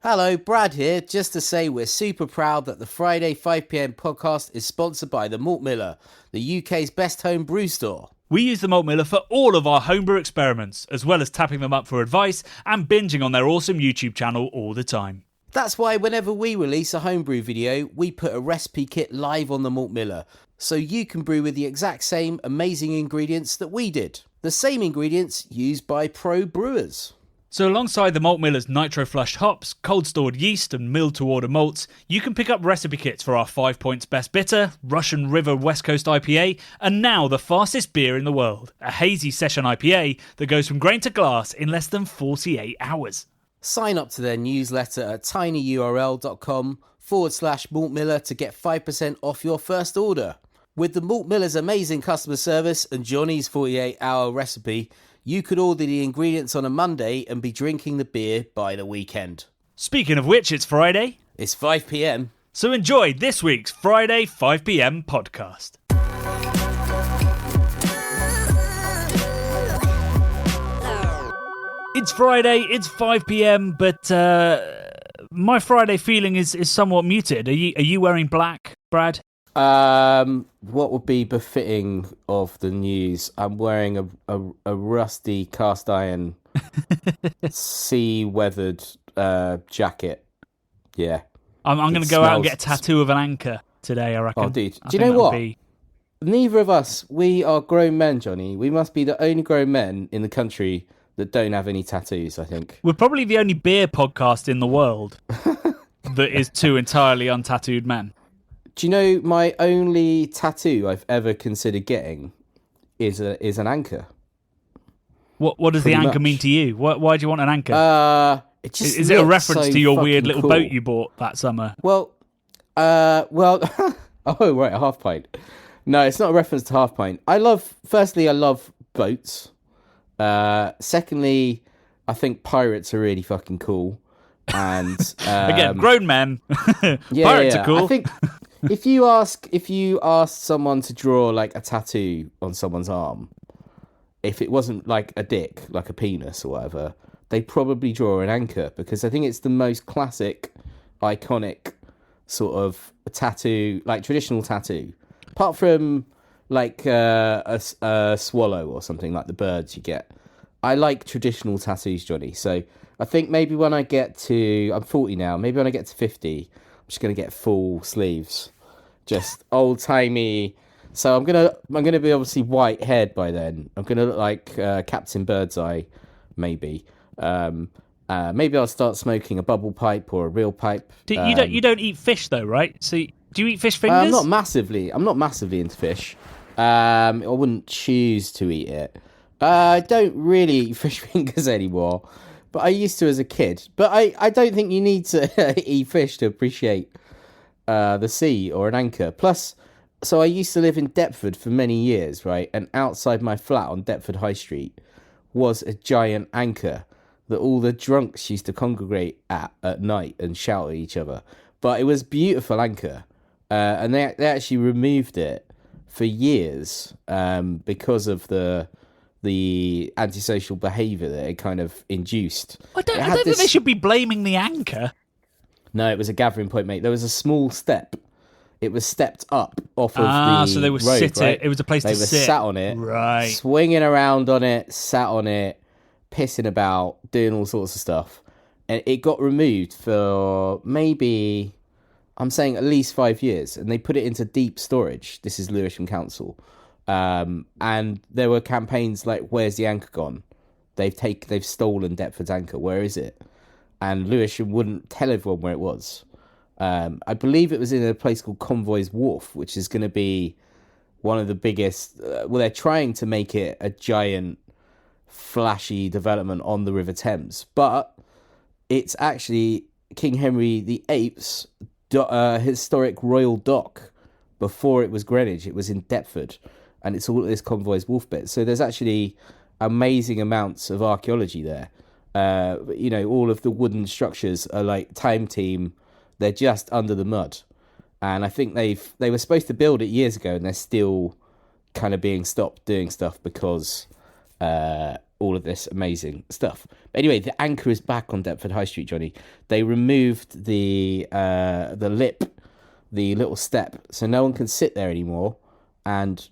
Hello, Brad here, just to say we're super proud that the Friday 5pm podcast is sponsored by the Malt Miller, the UK's best home brew store. We use the Malt Miller for all of our homebrew experiments, as well as tapping them up for advice and binging on their awesome YouTube channel all the time. That's why whenever we release a homebrew video, we put a recipe kit live on the Malt Miller, so you can brew with the exact same amazing ingredients that we did. The same ingredients used by pro brewers. So alongside the Malt Miller's nitro-flushed hops, cold-stored yeast and milled-to-order malts, you can pick up recipe kits for our 5 Points Best Bitter, Russian River West Coast IPA, and now the fastest beer in the world, a hazy session IPA that goes from grain to glass in less than 48 hours. Sign up to their newsletter at tinyurl.com/Malt Miller to get 5% off your first order. With the Malt Miller's amazing customer service and Johnny's 48-hour recipe, you could order the ingredients on a Monday and be drinking the beer by the weekend. Speaking of which, it's Friday. It's 5pm. So enjoy this week's Friday 5pm podcast. It's Friday, it's 5pm, but my Friday feeling is somewhat muted. Are you wearing black, Brad? What would be befitting of the news? I'm wearing a rusty cast iron sea weathered jacket. Yeah. I'm going to go out and get a tattoo of an anchor today, I reckon. Oh, dude. Do you know what? Neither of us, we are grown men, Johnny. We must be the only grown men in the country that don't have any tattoos, I think. We're probably the only beer podcast in the world that is two entirely untattooed men. Do you know my only tattoo I've ever considered getting is an anchor? What does the anchor mean to you? Why do you want an anchor? Is it a reference to your weird little boat you bought that summer? Well, oh right, a half pint. No, it's not a reference to half pint. Firstly, I love boats. Secondly, I think pirates are really fucking cool. And again, grown men. Pirates are cool. I think if you ask someone to draw like a tattoo on someone's arm, if it wasn't like a dick, like a penis or whatever, they'd probably draw an anchor, because I think it's the most classic, iconic sort of tattoo, like traditional tattoo. Apart from like a swallow or something like the birds you get. I like traditional tattoos, Johnny. So I think maybe when I get to, I'm 40 now, maybe when I get to 50, I'm just going to get full sleeves. Just old timey. So I'm gonna be obviously white haired by then. I'm gonna look like Captain Birdseye, maybe. Maybe I'll start smoking a bubble pipe or a real pipe. You don't eat fish though, right? So do you eat fish fingers? I'm not massively into fish. I wouldn't choose to eat it. I don't really eat fish fingers anymore, but I used to as a kid. But I don't think you need to eat fish to appreciate the sea or an anchor. Plus, so I used to live in Deptford for many years, right? And outside my flat on Deptford High Street was a giant anchor that all the drunks used to congregate at night and shout at each other. But it was a beautiful anchor. And they actually removed it for years because of the antisocial behaviour that it kind of induced. I don't think they should be blaming the anchor. No, it was a gathering point, mate. There was a small step. It was stepped up off of the so they were road, sitting. right? It was a place to sit. They were sat on it, right? Swinging around on it, sat on it, pissing about, doing all sorts of stuff. And it got removed for maybe, I'm saying at least 5 years. And they put it into deep storage. This is Lewisham Council. And there were campaigns like, "Where's the anchor gone? They've stolen Deptford's anchor. Where is it?" And Lewisham wouldn't tell everyone where it was. I believe it was in a place called Convoy's Wharf, which is going to be one of the biggest. They're trying to make it a giant, flashy development on the River Thames, but it's actually King Henry VIII's historic royal dock. Before it was Greenwich, it was in Deptford, and it's all this Convoy's Wharf bit. So there's actually amazing amounts of archaeology there. All of the wooden structures are like Time Team. They're just under the mud. And I think they were supposed to build it years ago, and they're still kind of being stopped doing stuff because all all of this amazing stuff. But anyway, the Anchor is back on Deptford High Street, Johnny. They removed the lip, the little step, so no one can sit there anymore, and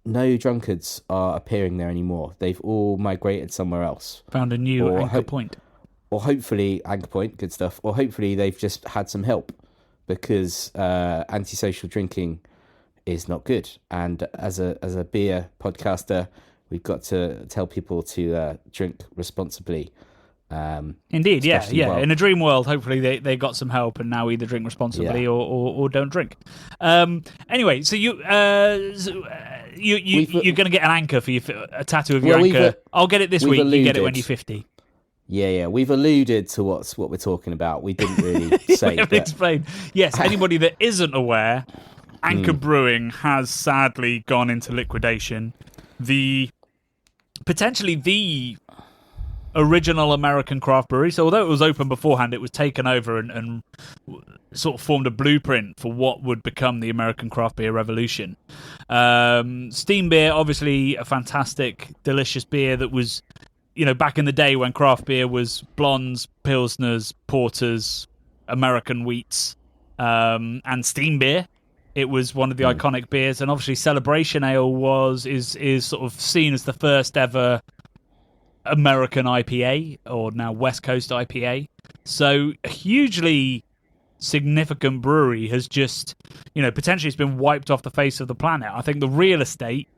no drunkards are appearing there anymore. They've all migrated somewhere else. Found a new anchor point. Or hopefully, anchor point, good stuff. Or hopefully they've just had some help, because antisocial drinking is not good. And as a beer podcaster, we've got to tell people to drink responsibly. Indeed, yeah. In a dream world, hopefully they got some help and now either drink responsibly or don't drink. Anyway, so you're going to get an anchor for a tattoo of your anchor. I'll get it this week. You get it when you're 50. Yeah. We've alluded to what we're talking about. We didn't really say. We haven't explained. Yes, anybody that isn't aware, Anchor Brewing has sadly gone into liquidation. Potentially the original American craft brewery. So although it was open beforehand, it was taken over and sort of formed a blueprint for what would become the American craft beer revolution. Steam beer, obviously a fantastic, delicious beer that was, back in the day when craft beer was blondes, pilsners, porters, American wheats, and steam beer. It was one of the iconic beers, and obviously Celebration Ale is sort of seen as the first ever American IPA, or now West Coast IPA. So a hugely significant brewery has just, potentially it's been wiped off the face of the planet. I think the real estate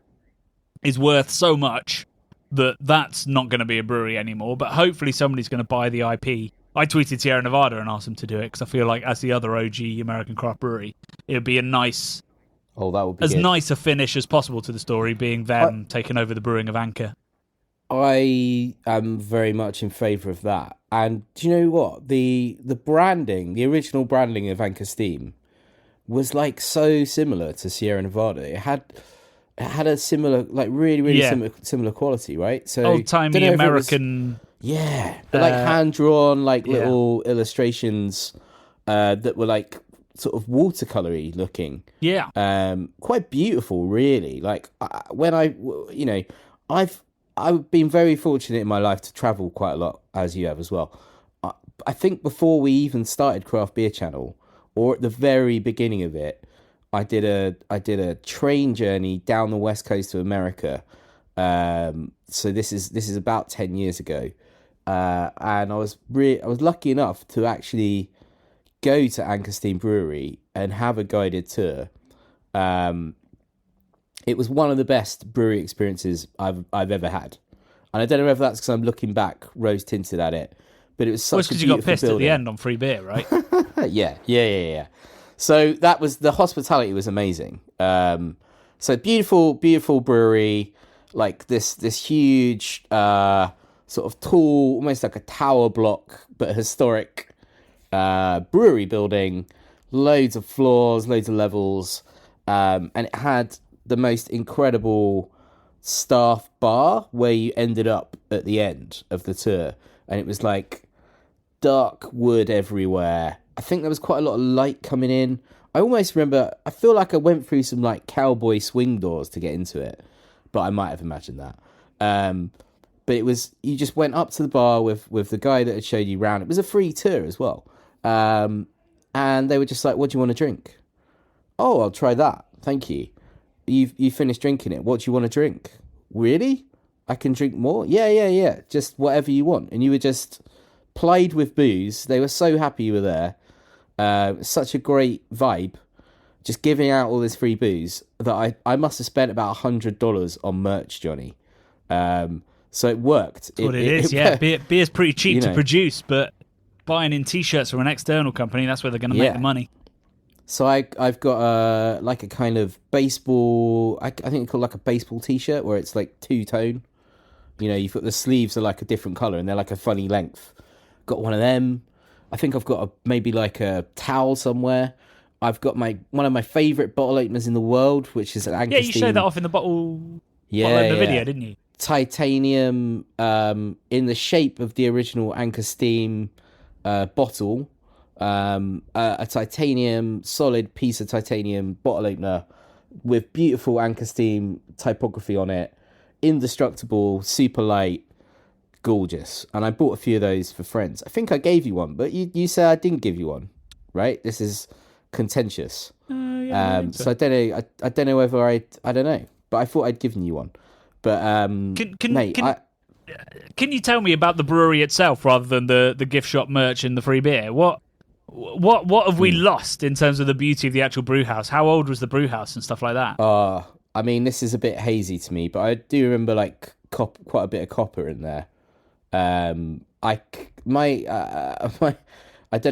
is worth so much that's not going to be a brewery anymore, but hopefully somebody's going to buy the IP. I tweeted Sierra Nevada and asked them to do it, because I feel like as the other OG American craft brewery, it would be a nice, that would be as good. Nice a finish as possible to the story, being them taking over the brewing of Anchor. I am very much in favour of that. And do you know what? The branding, the original branding of Anchor Steam was like so similar to Sierra Nevada. It had a similar, like really similar quality, right? So old-timey American. But like hand-drawn, like little illustrations that were like sort of watercolory looking. Yeah. Quite beautiful, really. Like I've been very fortunate in my life to travel quite a lot, as you have as well. I think before we even started Craft Beer Channel, or at the very beginning of it, I did a train journey down the west coast of America. So this is about 10 years ago, and I was lucky enough to actually go to Anchor Steam Brewery and have a guided tour. It was one of the best brewery experiences I've ever had, and I don't know if that's because I'm looking back rose tinted at it, but it was such a beautiful building. Because you got pissed at the end on free beer, right? Yeah. So that was, the hospitality was amazing. So beautiful brewery, like this huge sort of tall, almost like a tower block, but historic brewery building, loads of floors, loads of levels, and it had the most incredible staff bar where you ended up at the end of the tour, and it was like dark wood everywhere. I think there was quite a lot of light coming in. I almost remember, I feel like I went through some like cowboy swing doors to get into it, but I might have imagined that. But it was, you just went up to the bar with the guy that had showed you around. It was a free tour as well. And they were just like, what do you want to drink? Oh, I'll try that. Thank you. You finished drinking it. What do you want to drink? Really? I can drink more? Yeah. Just whatever you want. And you were just played with booze. They were so happy you were there. Such a great vibe. Just giving out all this free booze that I must have spent about $100 on merch, Johnny. So it worked. That's what it is, yeah. Beer's pretty cheap to produce, but buying in T-shirts from an external company, that's where they're going to make the money. So I've got like a kind of baseball, I think it's called like a baseball T-shirt, where it's like two-tone. You've got the sleeves are like a different colour and they're like a funny length. Got one of them. I think I've got maybe like a towel somewhere. I've got one of my favourite bottle openers in the world, which is an Anchor Steam. Yeah, you showed that off in the bottle opener video, didn't you? Titanium, in the shape of the original Anchor Steam bottle. A titanium, solid piece of titanium bottle opener with beautiful Anchor Steam typography on it. Indestructible, super light. gorgeous. And I bought a few of those for friends. I think I gave you one, but you said I didn't give you one, right? This is contentious. Yeah, I think so I don't know. I don't know whether I don't know, but I thought I'd given you one. But mate, can you tell me about the brewery itself rather than the gift shop merch and the free beer? What have we lost in terms of the beauty of the actual brew house? How old was the brew house and stuff like that? I mean, this is a bit hazy to me, but I do remember like quite a bit of copper in there. I don't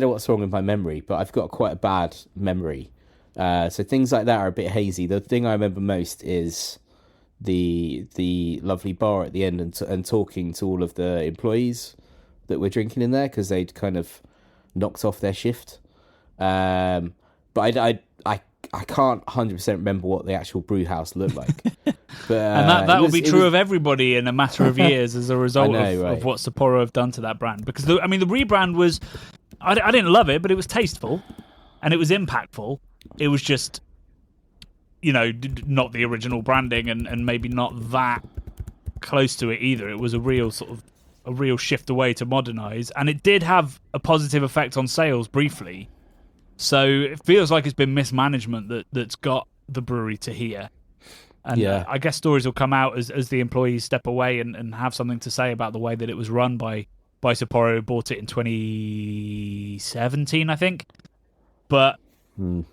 know what's wrong with my memory, but I've got quite a bad memory. So things like that are a bit hazy. The thing I remember most is the lovely bar at the end and talking to all of the employees that were drinking in there because they'd kind of knocked off their shift. But I can't 100% remember what the actual brew house looked like. But, and that will be true of everybody in a matter of years as a result right? of what Sapporo have done to that brand. Because the rebrand was, I didn't love it, but it was tasteful and it was impactful. It was just, not the original branding and maybe not that close to it either. It was a real shift away to modernize, and it did have a positive effect on sales briefly. So it feels like it's been mismanagement that's got the brewery to here. And I guess stories will come out as the employees step away and have something to say about the way that it was run by Sapporo, who bought it in 2017, I think. But the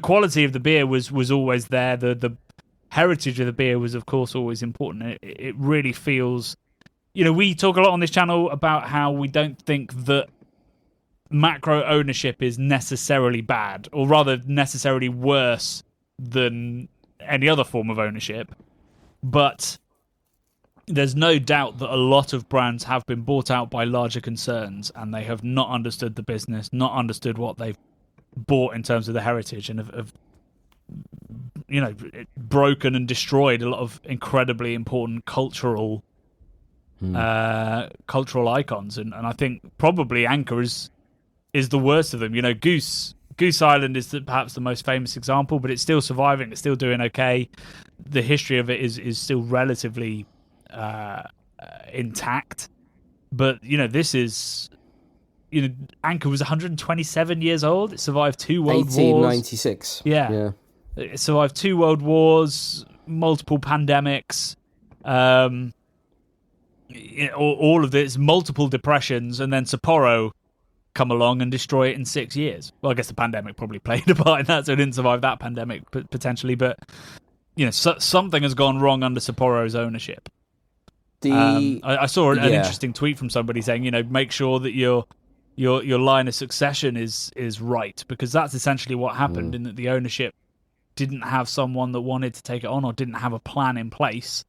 quality of the beer was always there. The heritage of the beer was, of course, always important. It really feels, we talk a lot on this channel about how we don't think that macro ownership is necessarily bad, or rather necessarily worse than any other form of ownership. But there's no doubt that a lot of brands have been bought out by larger concerns and they have not understood the business, not understood what they've bought in terms of the heritage, and have broken and destroyed a lot of incredibly important cultural icons. And I think probably Anchor is the worst of them. Goose Island is perhaps the most famous example, but it's still surviving. It's still doing okay. The history of it is still relatively intact. But, this is... Anchor was 127 years old. It survived 2 world wars. 1896. Yeah. It survived 2 world wars, multiple pandemics, all of this, multiple depressions, and then Sapporo come along and destroy it in 6 years. Well, I guess the pandemic probably played a part in that, so it didn't survive that pandemic potentially. But something has gone wrong under Sapporo's ownership. I saw an interesting tweet from somebody saying, make sure that your line of succession is right, because that's essentially what happened, in that the ownership didn't have someone that wanted to take it on or didn't have a plan in place,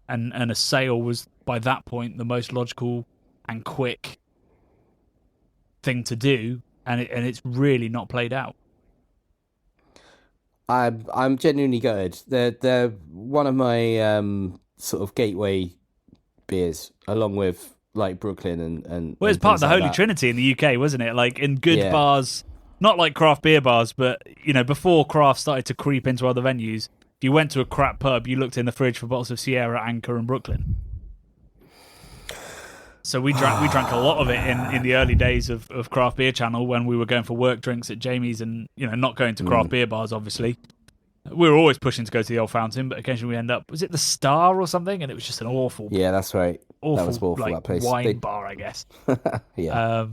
and a sale was by that point the most logical and quick thing to do, and it's really not played out. I'm genuinely gutted. They're one of my sort of gateway beers, along with like Brooklyn and well, it's part of the Holy Trinity in the UK, wasn't it? Like in good bars, not like craft beer bars, but before craft started to creep into other venues, if you went to a crap pub, you looked in the fridge for bottles of Sierra, Anchor, and Brooklyn. So we drank a lot of it in the early days of Craft Beer Channel, when we were going for work drinks at Jamie's and not going to craft beer bars. Obviously, we were always pushing to go to the Old Fountain, but occasionally we end up, was it the Star or something? And it was just an awful. Yeah, that's right. That was awful. Like, that place. Wine bar, I guess. Yeah.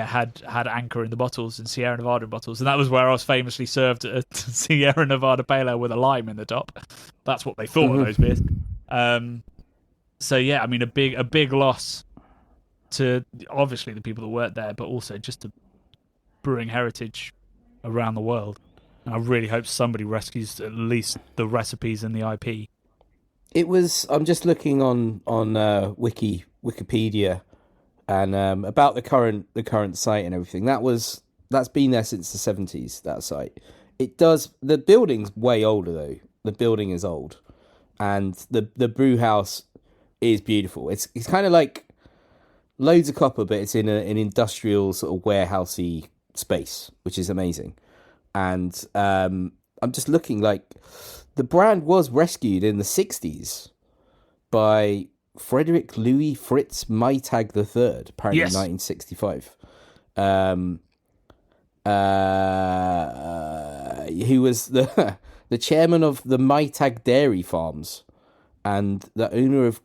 Had Anchor in the bottles and Sierra Nevada in bottles, and that was where I was famously served a Sierra Nevada Pale Ale with a lime in the top. That's what they thought of those beers. So yeah, I mean, a big loss to obviously the people that worked there, but also just to brewing heritage around the world. And I really hope somebody rescues at least the recipes and the IP. It was. I'm just looking on Wikipedia, and about the current site and everything. That's been there since the 70s. That site. It does. The building's way older though. The building is old, and the brew house is beautiful. It's kind of like loads of copper, but it's in an industrial sort of warehousey space, which is amazing. And I'm just looking, like, the brand was rescued in the 60s by Frederick Louis Fritz Maytag III, apparently Yes. 1965. Who was the chairman of the Maytag Dairy Farms and the owner of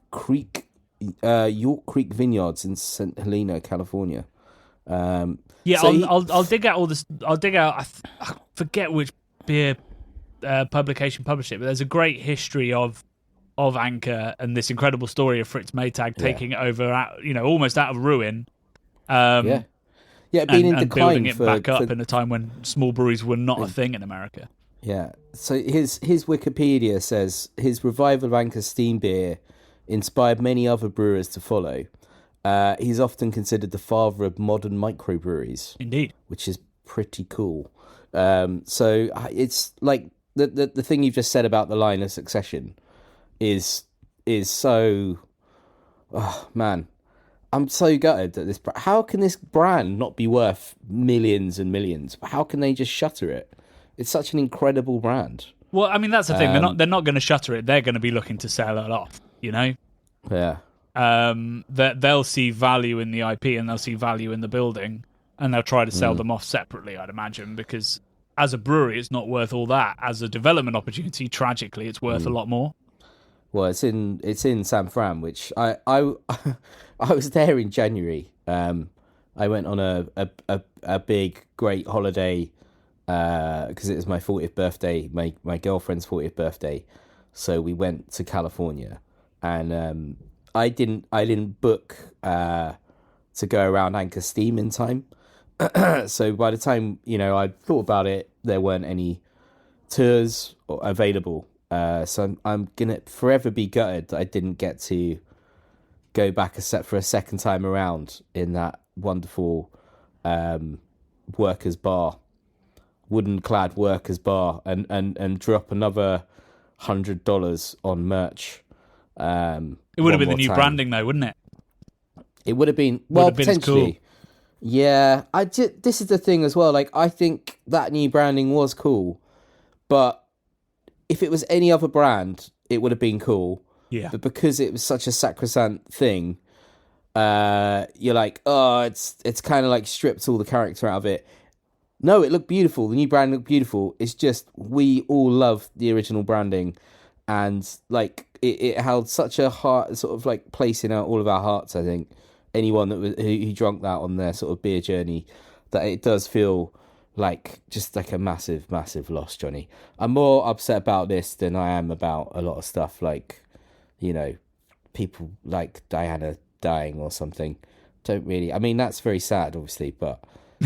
York Creek Vineyards in St. Helena, California. Yeah, I'll dig out all this. I'll dig out. I forget which beer publication published it, but there's a great history of Anchor and this incredible story of Fritz Maytag taking it over, almost out of ruin. Being in decline, building it back up in a time when small breweries were not a thing in America. Yeah. So his Wikipedia says his revival of Anchor steam beer inspired many other brewers to follow. He's often considered the father of modern microbreweries. Indeed. Which is pretty cool. So it's like the thing you've just said about the line of succession is so... Oh, man. I'm so gutted that how can this brand not be worth millions and millions? How can they just shutter it? It's such an incredible brand. Well, I mean, that's the thing. They're not going to shutter it. They're going to be looking to sell it off, Yeah. That they'll see value in the IP and they'll see value in the building, and they'll try to sell them off separately, I'd imagine, because as a brewery, it's not worth all that. As a development opportunity, tragically, it's worth a lot more. Well, it's in San Fran, which I was there in January. I went on a big great holiday because it was my 40th birthday, my girlfriend's 40th birthday. So we went to California, and I didn't book to go around Anchor Steam in time. So by the time I thought about it, there weren't any tours available. So I'm gonna forever be gutted that I didn't get to go back for a second time around in that wonderful workers' bar, wooden-clad workers' bar, and drop another $100 on merch. It would have been the new branding, though, wouldn't it? It would have been potentially. Cool. Yeah, this is the thing as well. Like, I think that new branding was cool, but if it was any other brand, it would have been cool. Yeah. But because it was such a sacrosanct thing, you're like, oh, it's kind of like stripped all the character out of it. No, it looked beautiful. The new brand looked beautiful. It's just we all love the original branding, and like it held such a heart sort of like place in all of our hearts. I think anyone who drank that on their sort of beer journey, that it does feel like just like a massive loss, Johnny. I'm more upset about this than I am about a lot of stuff, like people like Diana dying or something. Don't really, I mean, that's very sad, obviously, but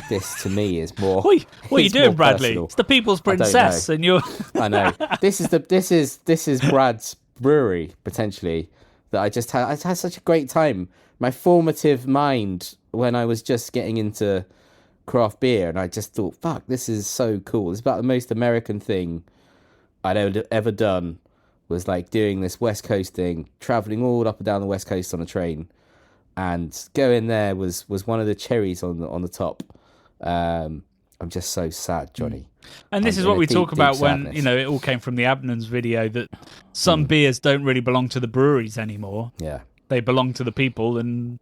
this to me is more what are you doing, Bradley? Personal. It's the People's Princess, and you're I know. This is Brad's brewery, potentially, that I had such a great time. My formative mind when I was just getting into craft beer, and I just thought, fuck, this is so cool. It's about the most American thing I'd ever done, was like doing this West Coast thing, traveling all up and down the West Coast on a train, and going there was one of the cherries on the top. I'm just so sad, Johnny. And this is what we talk about when it all came from the Abnons video, that some beers don't really belong to the breweries anymore. Yeah, they belong to the people, and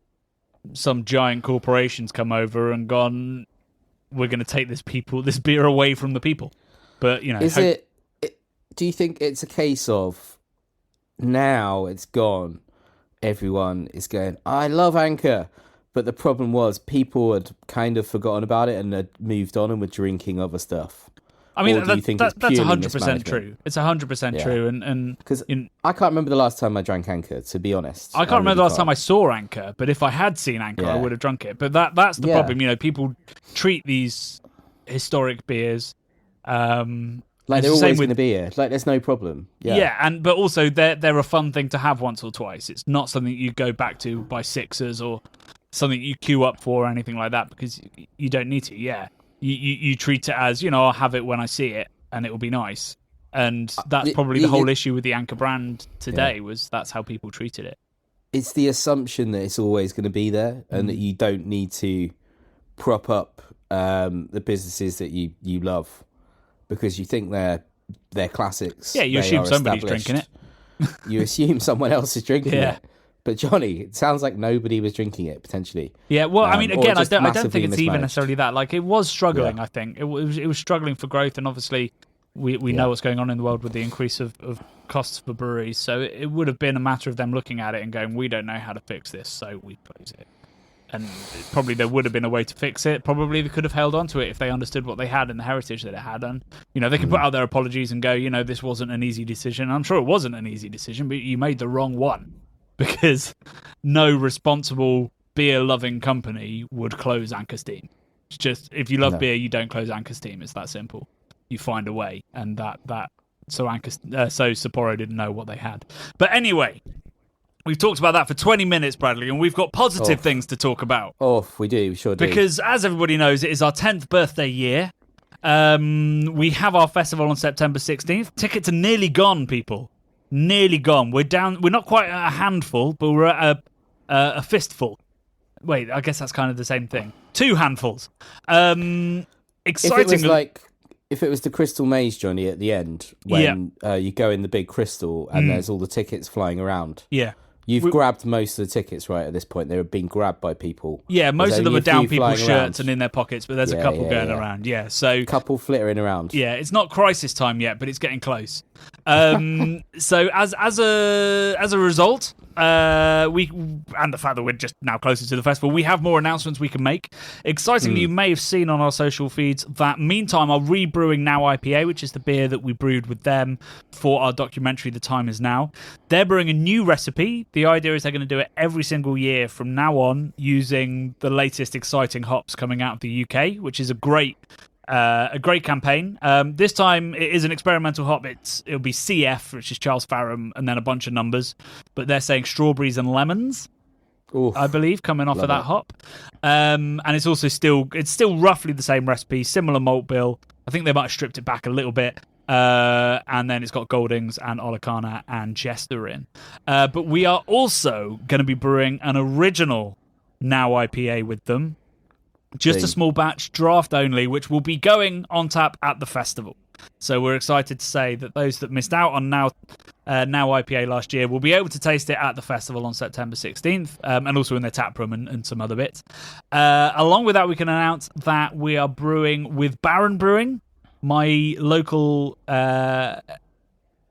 some giant corporations come over and gone, we're going to take this beer away from the people. But do you think it's a case of now it's gone, everyone is going, I love Anchor, but the problem was people had kind of forgotten about it and had moved on and were drinking other stuff? I mean, that's 100% true. It's 100% true, and because I can't remember the last time I drank Anchor, to be honest. I can't remember the last time I saw Anchor, but if I had seen Anchor, I would have drunk it. But that's the problem. People treat these historic beers like they're always going to be here. Like there's no problem. But also they're a fun thing to have once or twice. It's not something you go back to by sixers or something you queue up for or anything like that, because you don't need to. Yeah. You treat it as, I'll have it when I see it and it will be nice. And that's probably the whole issue with the Anchor brand today, was that's how people treated it. It's the assumption that it's always going to be there and that you don't need to prop up the businesses that you love because you think they're classics. Yeah, you assume somebody's drinking it. You assume someone else is drinking it. But Johnny, it sounds like nobody was drinking it potentially. Yeah, well, I mean, again, I don't think it's even mismanaged. necessarily that. Like, it was struggling. I think it was struggling for growth, and obviously, we know what's going on in the world with the increase of costs for breweries. So it would have been a matter of them looking at it and going, "We don't know how to fix this, so we close it." And probably there would have been a way to fix it. Probably they could have held on to it if they understood what they had and the heritage that it had. And, they can put out their apologies and go, this wasn't an easy decision. I'm sure it wasn't an easy decision, but you made the wrong one. Because no responsible beer-loving company would close Anchor Steam. It's just, if you love beer, you don't close Anchor Steam. It's that simple. You find a way. And so Sapporo didn't know what they had. But anyway... We've talked about that for 20 minutes, Bradley, and we've got positive things to talk about. We do, we sure do. Because, as everybody knows, it is our 10th birthday year. We have our festival on September 16th. Tickets are nearly gone, people. Nearly gone. We're not quite at a handful, but we're at a fistful. Wait, I guess that's kind of the same thing. 2 handfuls. Exciting. If it was the Crystal Maze, Johnny, at the end, when you go in the big crystal and there's all the tickets flying around. Yeah. You've grabbed most of the tickets, right, at this point. They were being grabbed by people. Yeah, most of them are down people's shirts around. and in their pockets, but there's a couple going around. Yeah, so... couple flittering around. Yeah, it's not crisis time yet, but it's getting close. So as a result, and the fact that we're just now closer to the festival, we have more announcements we can make. Excitingly, you may have seen on our social feeds that Meantime are rebrewing Now IPA, which is the beer that we brewed with them for our documentary The Time Is Now. They're brewing a new recipe. The idea is they're going to do it every single year from now on using the latest exciting hops coming out of the UK, which is a great campaign. This time it is an experimental hop. It'll be CF, which is Charles Farram, and then a bunch of numbers. But they're saying strawberries and lemons, I believe, coming off of that hop. And it's also still roughly the same recipe, similar malt bill. I think they might have stripped it back a little bit. And then it's got Goldings and Olicana and Jester in. But we are also going to be brewing an original Now IPA with them. Just a small batch, draft only, which will be going on tap at the festival. So we're excited to say that those that missed out on Now IPA last year will be able to taste it at the festival on September 16th, and also in their tap room and some other bits. Along with that, we can announce that we are brewing with Baron Brewing, my local...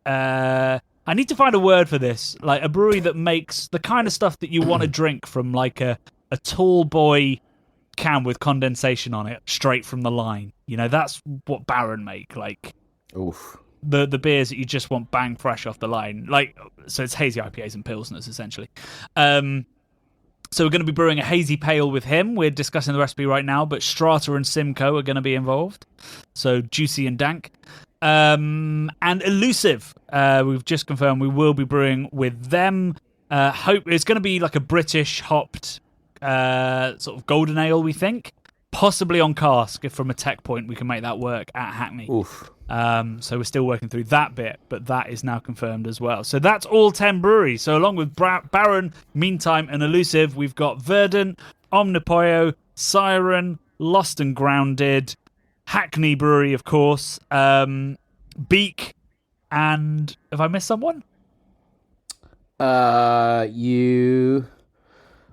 I need to find a word for this. Like a brewery that makes the kind of stuff that you want to drink from like a tall boy can with condensation on it straight from the line. That's what Baron make. Like the beers that you just want bang fresh off the line. Like, so it's hazy IPAs and pilsners essentially. So we're going to be brewing a hazy pale with him. We're discussing the recipe right now, but Strata and Simcoe are going to be involved. So juicy and dank. And Elusive, we've just confirmed we will be brewing with them. Hope it's going to be like a British hopped sort of golden ale, we think. Possibly on cask, if from a tech point we can make that work at Hackney. So we're still working through that bit, but that is now confirmed as well. So that's all 10 breweries. So along with Baron, Meantime, and Elusive, we've got Verdant, Omnipoyo, Siren, Lost and Grounded, Hackney Brewery, of course, Beak, and have I missed someone?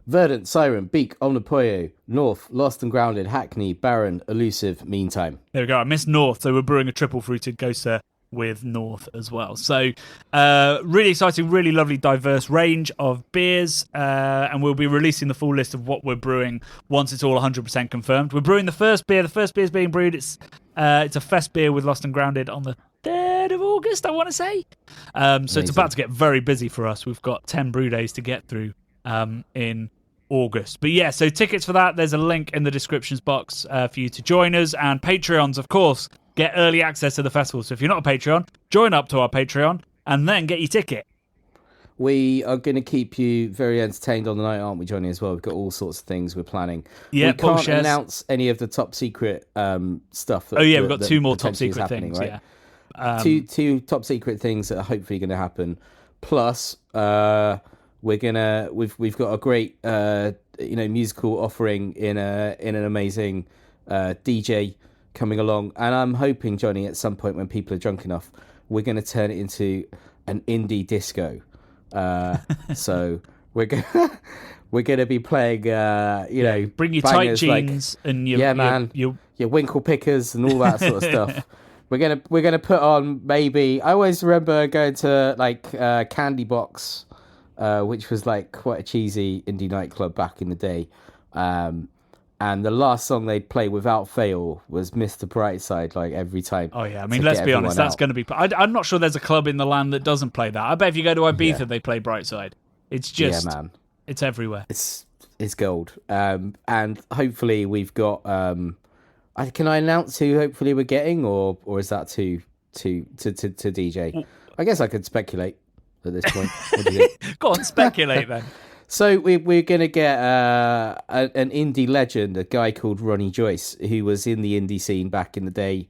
Verdant, Siren, Beak, Omnipoyo, North, Lost and Grounded, Hackney, Baron, Elusive, Meantime. There we go. I missed North, so we're brewing a triple fruited ghoster with North as well. So really exciting, really lovely, diverse range of beers, and we'll be releasing the full list of what we're brewing once it's all 100% confirmed. We're brewing the first beer. The first beer is being brewed. It's a fest beer with Lost and Grounded on the 3rd of August, I want to say. So it's about to get very busy for us. We've got 10 brew days to get through in August. But yeah, so tickets for that, there's a link in the descriptions box for you to join us, and Patreons, of course, get early access to the festival. So if you're not a Patreon, join up to our Patreon and then get your ticket. We are going to keep you very entertained on the night, aren't we, Johnny, as well? We've got all sorts of things we're planning. Yeah, we can't announce any of the top secret stuff. We've got 2 more top secret things, right? Yeah. Two top secret things that are hopefully going to happen. Plus, we've got a great musical offering in an amazing DJ coming along, and I'm hoping, Johnny, at some point when people are drunk enough, we're going to turn it into an indie disco. So we're gonna we're gonna be playing Bring your tight bangers jeans and your your winkle pickers and all that sort of stuff. We're gonna put on maybe. I always remember going to like Candy Box, which was like quite a cheesy indie nightclub back in the day. And the last song they'd play without fail was Mr. Brightside, like every time. Oh yeah, I mean, let's be honest, that's going to be. I'm not sure there's a club in the land that doesn't play that. I bet if you go to Ibiza, they play Brightside. It's just, man, it's everywhere. It's gold. And hopefully we've got. Can I announce who hopefully we're getting, or is that to DJ? I guess I could speculate at this point. What do you think? Go on, speculate then. So we're going to get an indie legend, a guy called Ronnie Joyce, who was in the indie scene back in the day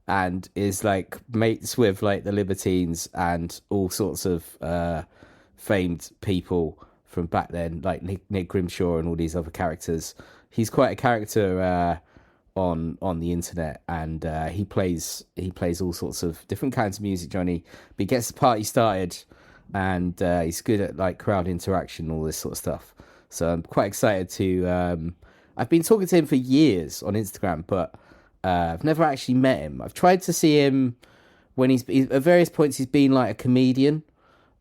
and is like mates with like the Libertines and all sorts of famed people from back then, like Nick Grimshaw and all these other characters. He's quite a character on the internet, and he plays all sorts of different kinds of music, Johnny. But he gets the party started. And he's good at like crowd interaction, all this sort of stuff. So I'm quite excited to. I've been talking to him for years on Instagram, but I've never actually met him. I've tried to see him when he's at various points. He's been like a comedian.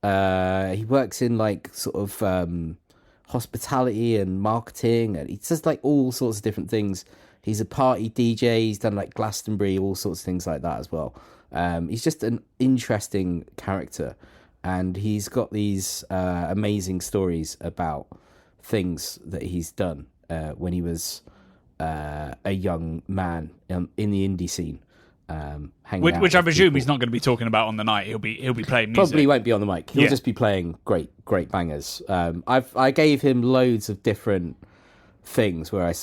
He works in like sort of hospitality and marketing, and he does like all sorts of different things. He's a party DJ. He's done like Glastonbury, all sorts of things like that as well. He's just an interesting character. And he's got these amazing stories about things that he's done when he was a young man in the indie scene, which I presume he's not going to be talking about on the night. He'll be playing music. Probably won't be on the mic. He'll just be playing great bangers. I gave him loads of different things where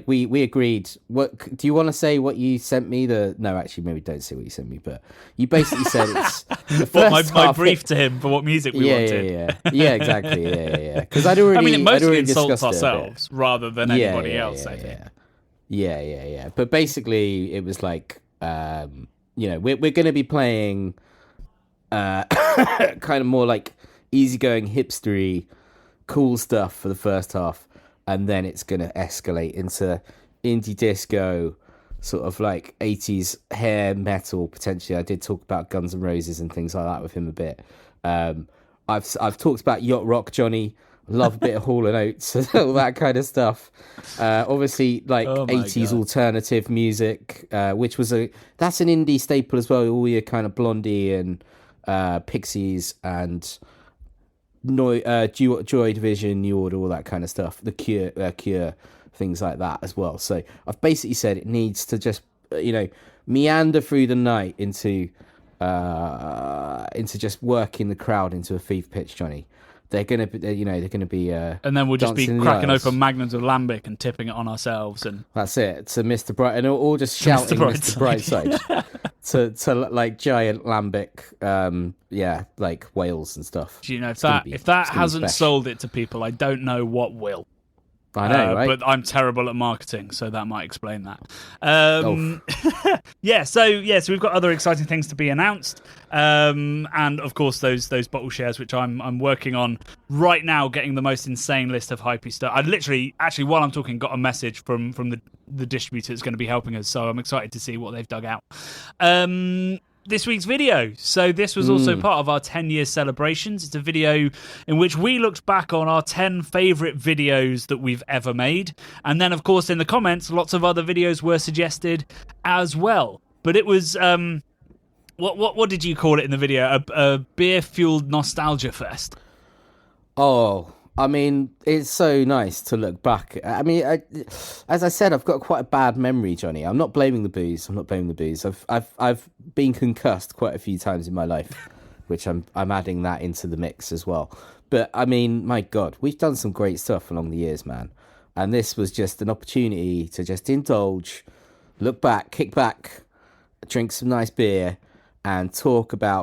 we agreed. What do you want to say? What you sent me? No, actually, maybe don't say what you sent me. But you basically said it's the first my brief to him for what music we wanted. Yeah, exactly. Yeah. Because I'd already. It mostly insults ourselves rather than anybody else. I think. Yeah. But basically, it was like, we're going to be playing, kind of more like easygoing, hipstery, cool stuff for the first half. And then it's going to escalate into indie disco, sort of like 80s hair metal, potentially. I did talk about Guns N' Roses and things like that with him a bit. I've talked about yacht rock, Johnny. Love a bit of Hall & Oates, all that kind of stuff. Obviously, like 80s alternative music, which was that's an indie staple as well. All your kind of Blondie and Pixies and Joy Division, New Order, all that kind of stuff. The Cure, things like that as well. So I've basically said it needs to just meander through the night into just working the crowd into a thief pitch, Johnny. They're gonna be and then we'll just be cracking open magnums of lambic and tipping it on ourselves, and that's it. To Mr. Bright, and all just shouting Mr. Brightside to like giant lambic, like whales and stuff. Do you know if that hasn't sold it to people, I don't know what will. I know, right? But I'm terrible at marketing, so that might explain that. So we've got other exciting things to be announced, and of course those bottle shares, which I'm working on right now, getting the most insane list of hypey stuff. I literally, actually, while I'm talking, got a message from the distributor that's going to be helping us, so I'm excited to see what they've dug out. This week's video. So this was also part of our 10-year celebrations. It's a video in which we looked back on our 10 favourite videos that we've ever made. And then, of course, in the comments, lots of other videos were suggested as well. But it was, what did you call it in the video? A beer-fueled nostalgia fest. Oh, I mean, it's so nice to look back. I mean, as I said, I've got quite a bad memory, Johnny. I'm not blaming the booze. I've been concussed quite a few times in my life, which I'm adding that into the mix as well. But I mean, my God, we've done some great stuff along the years, man. And this was just an opportunity to just indulge, look back, kick back, drink some nice beer, and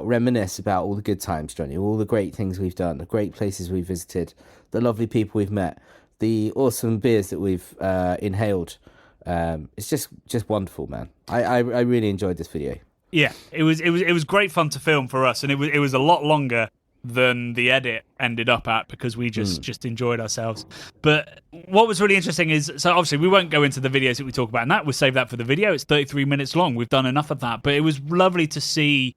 reminisce about all the good times, Johnny, all the great things we've done, the great places we've visited, the lovely people we've met, the awesome beers that we've inhaled. It's just wonderful, man. I really enjoyed this video. Yeah, it was great fun to film for us, and it was a lot longer than the edit ended up at, because we just enjoyed ourselves. But what was really interesting is, so obviously we won't go into the videos that we talk about, and that we'll save that for the video. It's 33 minutes long. We've done enough of that. But it was lovely to see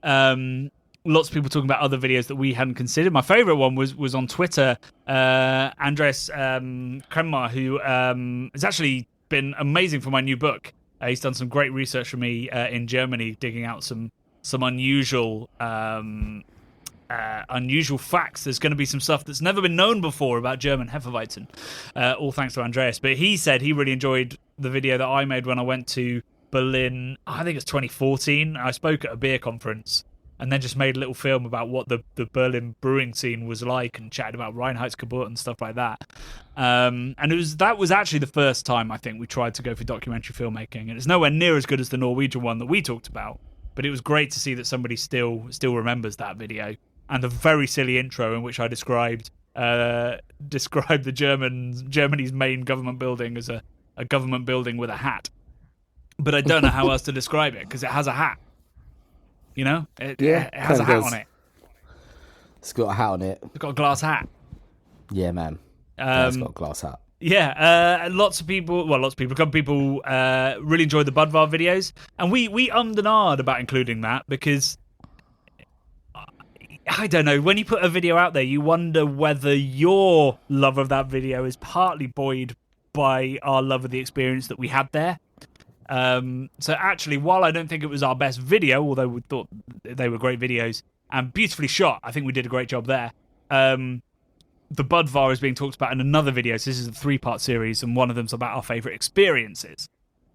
lots of people talking about other videos that we hadn't considered. My favorite one was on Twitter. Andres Kremmer, who has actually been amazing for my new book. He's done some great research for me in Germany, digging out some unusual facts. There's going to be some stuff that's never been known before about German Hefeweizen, all thanks to Andreas. But he said he really enjoyed the video that I made when I went to Berlin. I think it's 2014. I spoke at a beer conference and then just made a little film about what the Berlin brewing scene was like, and chatted about Reinheitsgebot and stuff like that. And that was actually the first time I think we tried to go for documentary filmmaking, and it's nowhere near as good as the Norwegian one that we talked about. But it was great to see that somebody still remembers that video, and the very silly intro in which I described the Germany's main government building as a government building with a hat. But I don't know how else to describe it, because it has a hat. You know, it has a hat on it. It's got a hat on it. It's got a glass hat. Yeah, man. It's got a glass hat. Yeah, lots of people, a couple of people really enjoyed the Budvar videos, and we ummed and ahed about including that, because I don't know, when you put a video out there, you wonder whether your love of that video is partly buoyed by our love of the experience that we had there. So actually, while I don't think it was our best video, although we thought they were great videos and beautifully shot, I think we did a great job there. The Budvar is being talked about in another video. So this is a 3-part series, and one of them's about our favourite experiences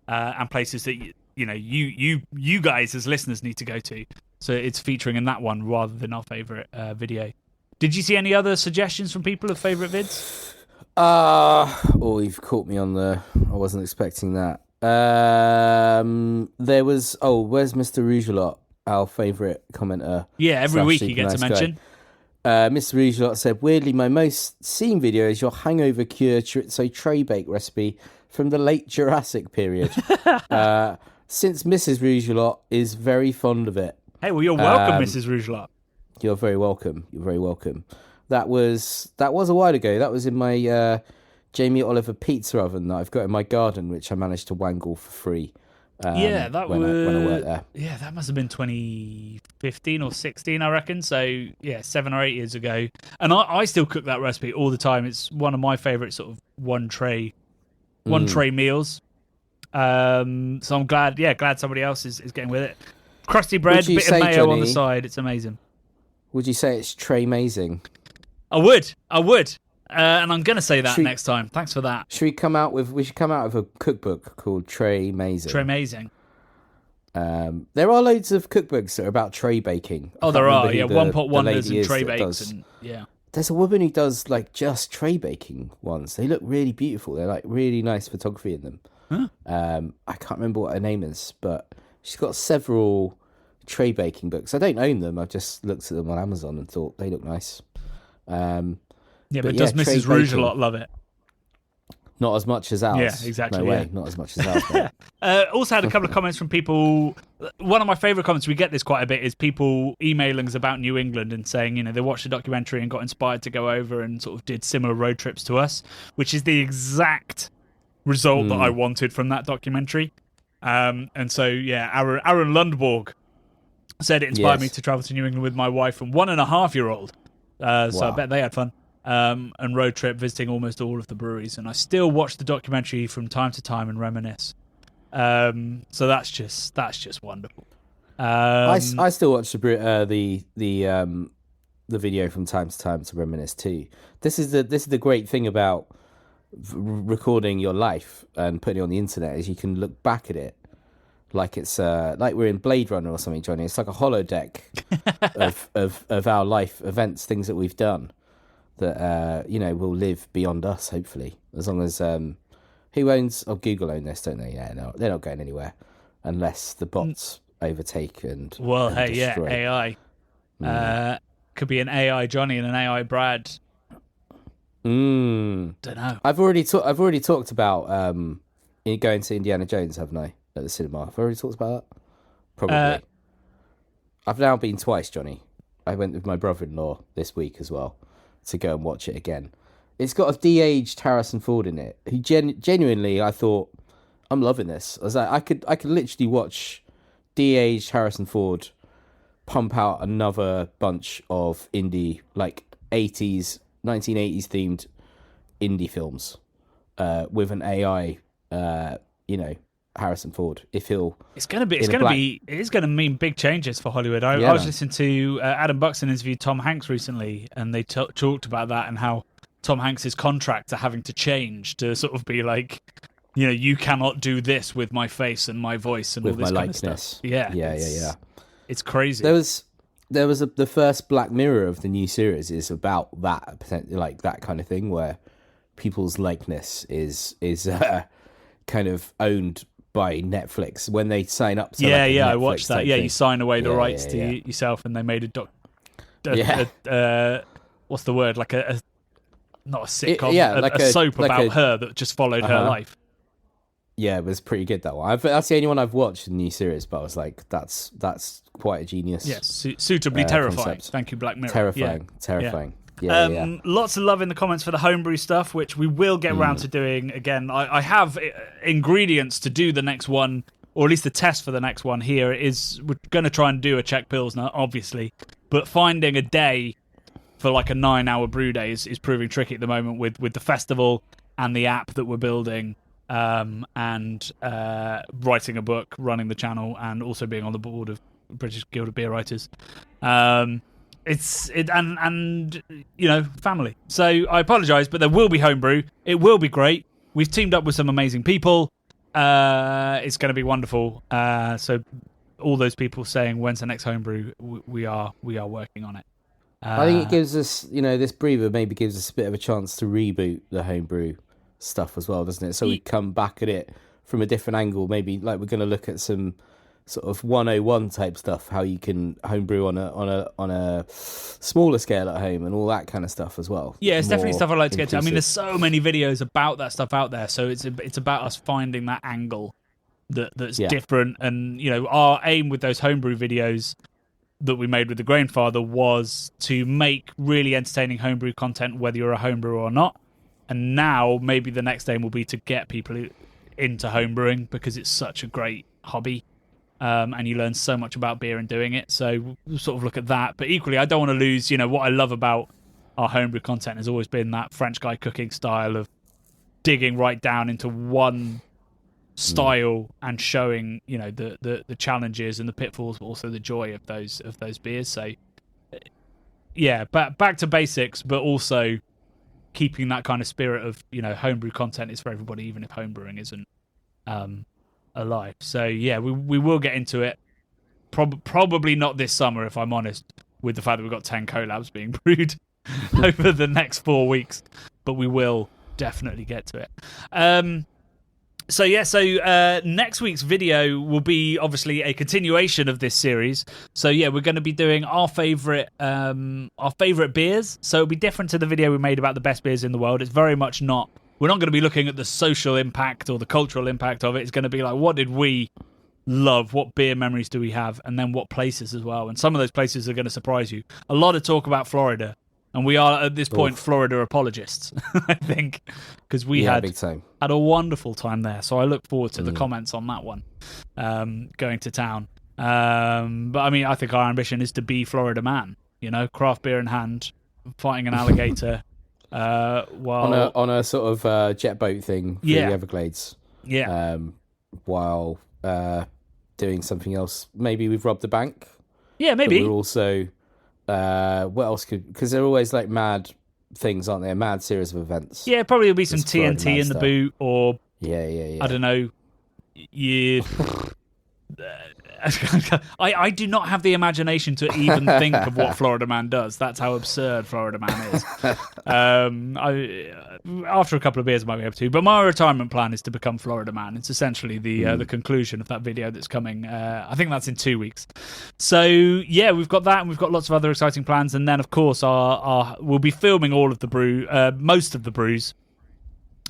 and places that you guys as listeners need to go to. So it's featuring in that one rather than our favourite video. Did you see any other suggestions from people of favourite vids? You've caught me on I wasn't expecting that. There was where's Mr. Rougelot, our favourite commenter? Yeah, every week he gets a mention. Mr. Rougelot said, weirdly, my most seen video is your hangover cure chorizo tray bake recipe from the late Jurassic period. Since Mrs. Rougelot is very fond of it. Hey, well, you're welcome, Mrs. Rougelot. You're very welcome. You're very welcome. That was a while ago. That was in my Jamie Oliver pizza oven that I've got in my garden, which I managed to wangle for free. When I worked there. Yeah, that must have been 2015 or 16, I reckon. So, yeah, 7 or 8 years ago. And I still cook that recipe all the time. It's one of my favourite sort of one tray meals. So I'm glad somebody else is getting with it. Crusty bread, bit of mayo, Johnny, on the side. It's amazing. Would you say it's tray-mazing? I would. And I'm going to say that next time. Thanks for that. We should come out with a cookbook called Tray-mazing. Tray-mazing. There are loads of cookbooks that are about tray baking. Oh, there are. Yeah, One Pot Wonders and tray bakes. Yeah. There's a woman who does like just tray baking ones. They look really beautiful. They're like really nice photography in them. Huh? I can't remember what her name is, but she's got several tray baking books. I don't own them. I've just looked at them on Amazon and thought they look nice. But does Mrs. Rougelot love it? Not as much as ours. Yeah, exactly. No way, not as much as ours. Also had a couple of comments from people. One of my favourite comments, we get this quite a bit, is people emailing us about New England and saying, they watched the documentary and got inspired to go over and sort of did similar road trips to us, which is the exact result that I wanted from that documentary. And so, yeah, Aaron Lundborg said it inspired me to travel to New England with my wife and 1.5-year-old. So I bet they had fun. And road trip visiting almost all of the breweries, and I still watch the documentary from time to time and reminisce. So that's just wonderful. I still watch the video from time to time to reminisce too. This is the great thing about recording your life and putting it on the internet, is you can look back at it like it's like we're in Blade Runner or something, Johnny. It's like a holodeck of our life events, things that we've done that will live beyond us, hopefully, as long as who owns Google own this, don't they? Yeah, no, they're not going anywhere unless the bots overtake and destroy. AI could be an AI Johnny and an AI Brad. Don't know. I've already talked about going to Indiana Jones, haven't I, at the cinema? I've already talked about that. Probably. I've now been twice, Johnny. I went with my brother-in-law this week as well to go and watch it again. It's got a de-aged Harrison Ford in it. Who genuinely, I thought, I'm loving this. I was like, I could literally watch de-aged Harrison Ford pump out another bunch of indie, like 1980s themed indie films with an AI, Harrison Ford. It is going to mean big changes for Hollywood. I was listening to Adam Buxton interview Tom Hanks recently, and they talked about that and how Tom Hanks's contracts are having to change to sort of be like, you cannot do this with my face and my voice and with all this my kind likeness. of stuff. Yeah. It's crazy. There was the first Black Mirror of the new series is about that, like that kind of thing where people's likeness is kind of owned by Netflix when they sign up to I watched that. Yeah, you sign away the rights to yourself, and they made what's the word, like a not a sitcom, a soap about her that just followed her life. Yeah, it was pretty good, that one. That's the only one I've watched in the new series, but I was like, that's quite a genius. Yes, suitably terrifying. Concept. Thank you, Black Mirror. Terrifying. Yeah. Lots of love in the comments for the homebrew stuff, which we will get around to doing again. I have ingredients to do the next one, or at least the test for the next one here. We're going to try and do a Czech Pilsner, obviously, but finding a day for like a 9-hour brew day is proving tricky at the moment with the festival and the app that we're building. And writing a book, running the channel, and also being on the board of British Guild of Beer Writers. Family. So I apologise, but there will be homebrew. It will be great. We've teamed up with some amazing people. It's going to be wonderful. So all those people saying when's the next homebrew, we are working on it. I think it gives us, this breather maybe gives us a bit of a chance to reboot the homebrew stuff as well, doesn't it? So we come back at it from a different angle. Maybe like we're going to look at some sort of 101 type stuff, how you can homebrew on a smaller scale at home and all that kind of stuff as well. Yeah, it's definitely stuff I'd like to get to. I mean, there's so many videos about that stuff out there, so it's about us finding that angle that's different. And our aim with those homebrew videos that we made with the Grainfather was to make really entertaining homebrew content, whether you're a homebrewer or not. And now maybe the next aim will be to get people into homebrewing because it's such a great hobby, and you learn so much about beer in doing it. So we'll sort of look at that. But equally, I don't want to lose, what I love about our homebrew content has always been that French guy cooking style of digging right down into one style and showing, the challenges and the pitfalls, but also the joy of those beers. So yeah, back to basics, but also keeping that kind of spirit of homebrew content is for everybody, even if homebrewing isn't alive. So yeah, we will get into it. Probably not this summer, if I'm honest, with the fact that we've got 10 collabs being brewed over the next 4 weeks, but we will definitely get to it. So next week's video will be obviously a continuation of this series. So yeah, we're going to be doing our favorite beers. So it'll be different to the video we made about the best beers in the world. It's very much not. We're not going to be looking at the social impact or the cultural impact of it. It's going to be like, what did we love? What beer memories do we have? And then what places as well. And some of those places are going to surprise you. A lot of talk about Florida. And we are, at this point, Florida apologists, I think, because we had a wonderful time there. So I look forward to the comments on that one, going to town. But I mean, I think our ambition is to be Florida man, craft beer in hand, fighting an alligator, while on a sort of jet boat thing through the Everglades. Yeah. While doing something else. Maybe we've robbed a bank. Yeah, maybe. We're also... what else because they're always like mad things, aren't they? A mad series of events. Yeah, probably will be some TNT in the boot, or yeah. I don't know. I do not have the imagination to even think of what Florida Man does. That's how absurd Florida Man is. After a couple of beers, I might be able to. But my retirement plan is to become Florida Man. It's essentially the conclusion of that video that's coming. I think that's in 2 weeks. So yeah, we've got that, and we've got lots of other exciting plans. And then, of course, we'll be filming all of the most of the brews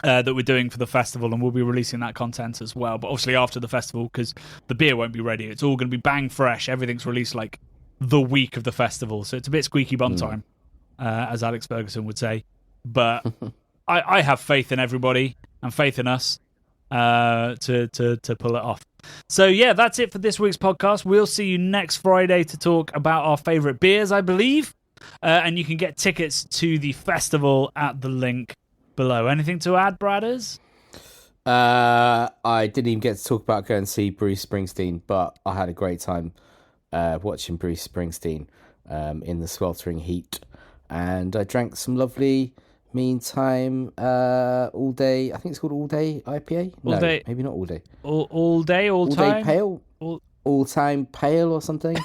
that we're doing for the festival, and we'll be releasing that content as well. But obviously after the festival, because the beer won't be ready. It's all going to be bang fresh. Everything's released like the week of the festival. So it's a bit squeaky bum time, as Alex Ferguson would say. But I have faith in everybody and faith in us to pull it off. So yeah, that's it for this week's podcast. We'll see you next Friday to talk about our favourite beers, I believe. And you can get tickets to the festival at the link below. Anything to add, Bradders? I didn't even get to talk about going to see Bruce Springsteen, but I had a great time watching Bruce Springsteen in the sweltering heat. And I drank some lovely Meantime All Day, I think it's called All Day IPA? All day. Maybe not All Day. All day, all time? All Day Pale? All Time Pale or something?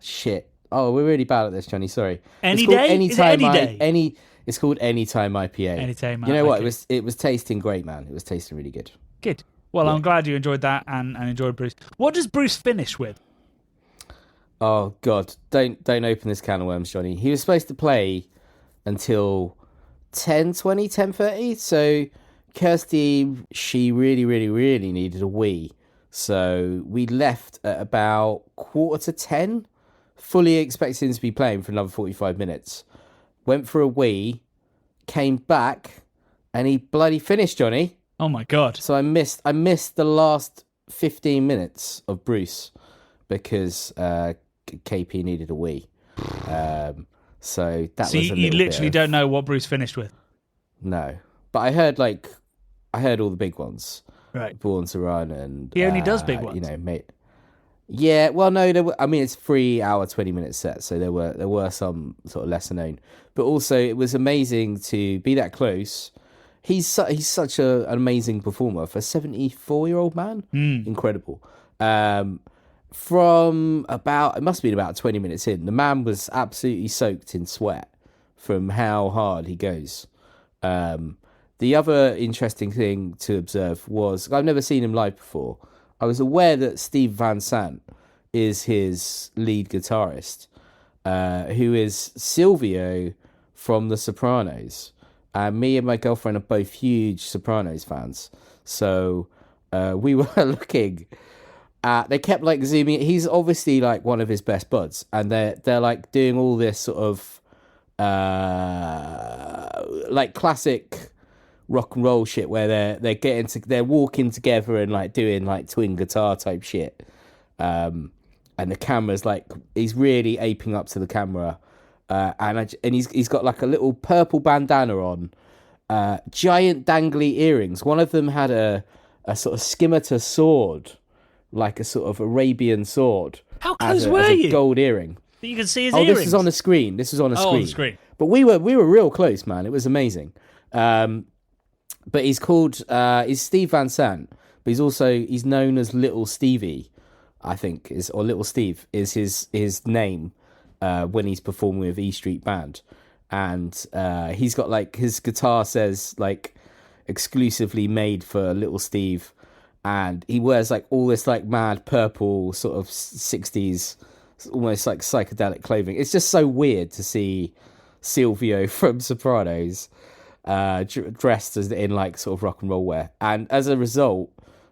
Shit. Oh, we're really bad at this, Johnny. Sorry. Any day? Anytime Is it any day? It's called Anytime IPA. Anytime. You know what? Okay. It was tasting great, man. It was tasting really good. Good. Well, Yeah. I'm glad you enjoyed that and enjoyed Bruce. What does Bruce finish with? Oh God! Don't open this can of worms, Johnny. He was supposed to play until 10:20, 10:30. So Kirsty, she really, really, really needed a wee. So we left at about 9:45, fully expecting to be playing for another 45 minutes. Went for a wee, came back, and he bloody finished, Johnny. Oh my God. So I missed the last 15 minutes of Bruce because KP needed a wee. So that was a you little literally bit don't know what Bruce finished with. No, but I heard all the big ones. Right. Born to Run and He only does big ones. You know, mate. Yeah, well, no, it's 3 hour 20-minute set, so there were some sort of lesser known, but also it was amazing to be that close. He's such an amazing performer for a 74-year-old man. Incredible. From about, it must have been about 20 minutes in, the man was absolutely soaked in sweat from how hard he goes. The other interesting thing to observe was, I've never seen him live before. I was aware that Steve Van Sant is his lead guitarist, who is Silvio from The Sopranos. Me and my girlfriend are both huge Sopranos fans. So we were looking at, they kept like zooming. He's obviously like one of his best buds. And they're like doing all this sort of like classic rock and roll shit where they're walking together and like doing like twin guitar type shit. And the camera's like, he's really aping up to the camera. And he's got like a little purple bandana on, giant dangly earrings. One of them had a sort of scimitar sword, like a sort of Arabian sword. How close as were a you? Gold earring. That you can see his earrings. This is on a screen. On the screen. But we were real close, man. It was amazing. But he's Steve Van Sant, but he's known as Little Stevie, I think, or Little Steve is his name when he's performing with E Street Band. And he's got like, his guitar says like exclusively made for Little Steve, and he wears like all this like mad purple sort of 60s almost like psychedelic clothing. It's just so weird to see Silvio from Sopranos dressed as in like sort of rock and roll wear. And as a result,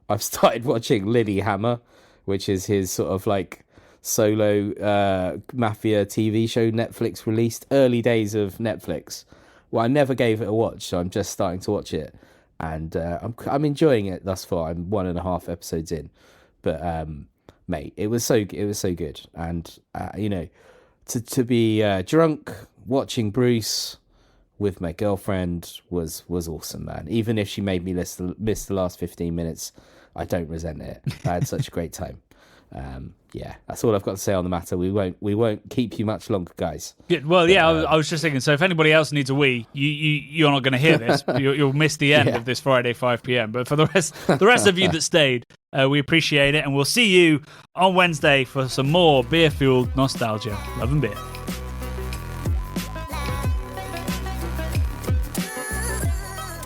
I've started watching Lilyhammer, which is his sort of like solo mafia TV show Netflix released. Early days of Netflix. Well, I never gave it a watch, so I'm just starting to watch it, and I'm enjoying it thus far. I'm 1.5 episodes in, but mate, it was so good, and you know, to be drunk watching Bruce with my girlfriend was awesome, man. Even if she made me miss the last 15 minutes, I don't resent it. I had such a great time. Yeah, that's all I've got to say on the matter. We won't keep you much longer, guys. Good. Well, yeah, I was just thinking. So, if anybody else needs a wee, you're not going to hear this. You'll miss the end of this Friday 5 p.m. But for the rest of you that stayed, we appreciate it, and we'll see you on Wednesday for some more beer-fueled nostalgia. Love and beer.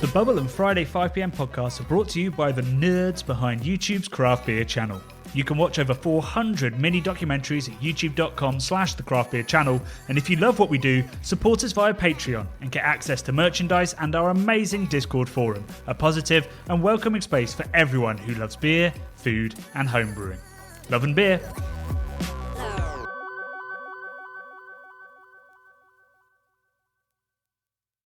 The Bubble and Friday 5 p.m. podcasts are brought to you by the nerds behind YouTube's craft beer channel. You can watch over 400 mini documentaries at youtube.com/the craft beer channel. And if you love what we do, support us via Patreon and get access to merchandise and our amazing Discord forum, a positive and welcoming space for everyone who loves beer, food, and homebrewing. Love and beer.